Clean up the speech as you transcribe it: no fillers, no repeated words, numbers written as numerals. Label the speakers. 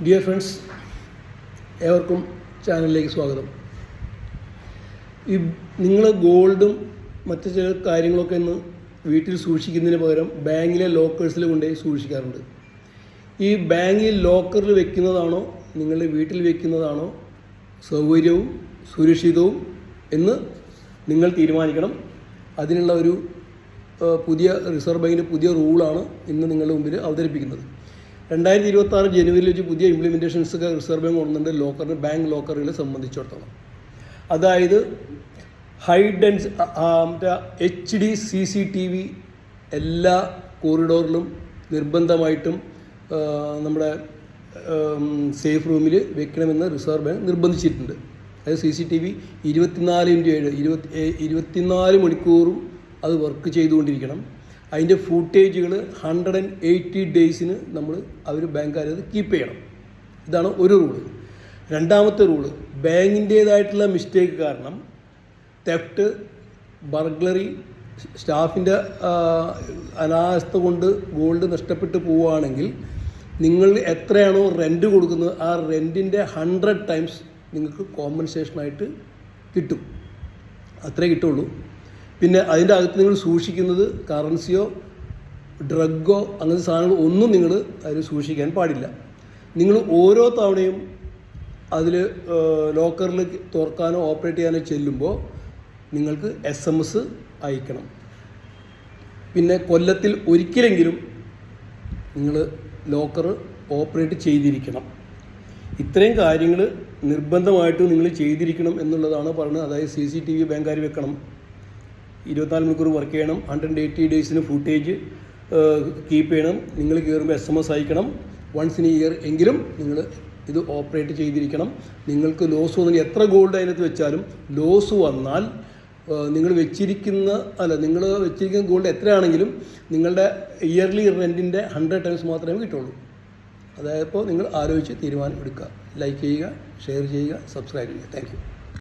Speaker 1: Dear friends, ഏവർക്കും ചാനലിലേക്ക് സ്വാഗതം. ഈ നിങ്ങൾ ഗോൾഡും മറ്റു ചില കാര്യങ്ങളൊക്കെ ഒന്ന് വീട്ടിൽ സൂക്ഷിക്കുന്നതിന് പകരം ബാങ്കിലെ ലോക്കേഴ്സിൽ കൊണ്ടുപോയി സൂക്ഷിക്കാറുണ്ട്. ഈ ബാങ്കിൽ ലോക്കറിൽ വെക്കുന്നതാണോ നിങ്ങളുടെ വീട്ടിൽ വെക്കുന്നതാണോ സൗകര്യവും സുരക്ഷിതവും എന്ന് നിങ്ങൾ തീരുമാനിക്കണം. അതിനുള്ള ഒരു പുതിയ റിസർവ് ബാങ്കിൻ്റെ പുതിയ റൂളാണ് ഇന്ന് നിങ്ങളുടെ മുമ്പിൽ അവതരിപ്പിക്കുന്നത്. 2026 ജനുവരിയിൽ വെച്ച് പുതിയ ഇംപ്ലിമെൻറ്റേഷൻസ് ഒക്കെ റിസർവ് ബാങ്ക് കൊണ്ടുവന്നിട്ടുണ്ട് ലോക്കറിന്, ബാങ്ക് ലോക്കറുകളെ സംബന്ധിച്ചിടത്തോളം. അതായത് HD CCTV എല്ലാ കോറിഡോറിലും നിർബന്ധമായിട്ടും നമ്മുടെ സേഫ് റൂമിൽ വെക്കണമെന്ന് റിസർവ് ബാങ്ക് നിർബന്ധിച്ചിട്ടുണ്ട്. അതായത് CCTV 24/7 മണിക്കൂറും അത് വർക്ക് ചെയ്തുകൊണ്ടിരിക്കണം. അതിൻ്റെ ഫൂട്ടേജുകൾ 180 ഡേയ്സിന് അവർ ബാങ്കുകാരത് കീപ്പ് ചെയ്യണം. ഇതാണ് ഒരു റൂള്. രണ്ടാമത്തെ റൂള്, ബാങ്കിൻ്റേതായിട്ടുള്ള മിസ്റ്റേക്ക് കാരണം തെഫ്റ്റ്, ബർഗ്ലറി, സ്റ്റാഫിൻ്റെ അനാസ്ഥ കൊണ്ട് ഗോൾഡ് നഷ്ടപ്പെട്ടു പോവുകയാണെങ്കിൽ നിങ്ങൾ എത്രയാണോ റെൻറ്റ് കൊടുക്കുന്നത് ആ റെൻറ്റിൻ്റെ 100 ടൈംസ് നിങ്ങൾക്ക് കോമ്പൻസേഷനായിട്ട് കിട്ടും. അത്രേ കിട്ടുള്ളൂ. പിന്നെ അതിൻ്റെ അകത്ത് നിങ്ങൾ സൂക്ഷിക്കുന്നത് കറൻസിയോ ഡ്രഗോ അങ്ങനത്തെ സാധനങ്ങൾ ഒന്നും നിങ്ങൾ അതിൽ സൂക്ഷിക്കാൻ പാടില്ല. നിങ്ങൾ ഓരോ തവണയും അതിൽ ലോക്കറിൽ തുറക്കാനോ ഓപ്പറേറ്റ് ചെയ്യാനോ ചെല്ലുമ്പോൾ നിങ്ങൾക്ക് SMS അയക്കണം. പിന്നെ കൊല്ലത്തിൽ ഒരിക്കലെങ്കിലും നിങ്ങൾ ലോക്കർ ഓപ്പറേറ്റ് ചെയ്തിരിക്കണം. ഇത്രയും കാര്യങ്ങൾ നിർബന്ധമായിട്ട് നിങ്ങൾ ചെയ്തിരിക്കണം എന്നുള്ളതാണ് പറയുന്നത്. അതായത് CCTV ബാങ്കുകാർ വെക്കണം, 24 മണിക്കൂർ വർക്ക് ചെയ്യണം, 180 ഡേയ്സിന് ഫുട്ടേജ് കീപ്പ് ചെയ്യണം, നിങ്ങൾ കയറുമ്പോൾ SMS അയക്കണം, വൺസ് ഇൻ ഇയർ എങ്കിലും നിങ്ങൾ ഇത് ഓപ്പറേറ്റ് ചെയ്തിരിക്കണം. നിങ്ങൾക്ക് ലോസ് വന്നാൽ എത്ര ഗോൾഡ് അതിനകത്ത് വെച്ചാലും ലോസ് വന്നാൽ നിങ്ങൾ വെച്ചിരിക്കുന്ന ഗോൾഡ് എത്രയാണെങ്കിലും നിങ്ങളുടെ ഇയർലി റെൻറ്റിൻ്റെ 100 ടൈംസ് മാത്രമേ കിട്ടുള്ളൂ. അതായത് ഇപ്പോൾ നിങ്ങൾ ആലോചിച്ച് തീരുമാനം എടുക്കുക. ലൈക്ക് ചെയ്യുക, ഷെയർ ചെയ്യുക, സബ്സ്ക്രൈബ് ചെയ്യുക. Thank you.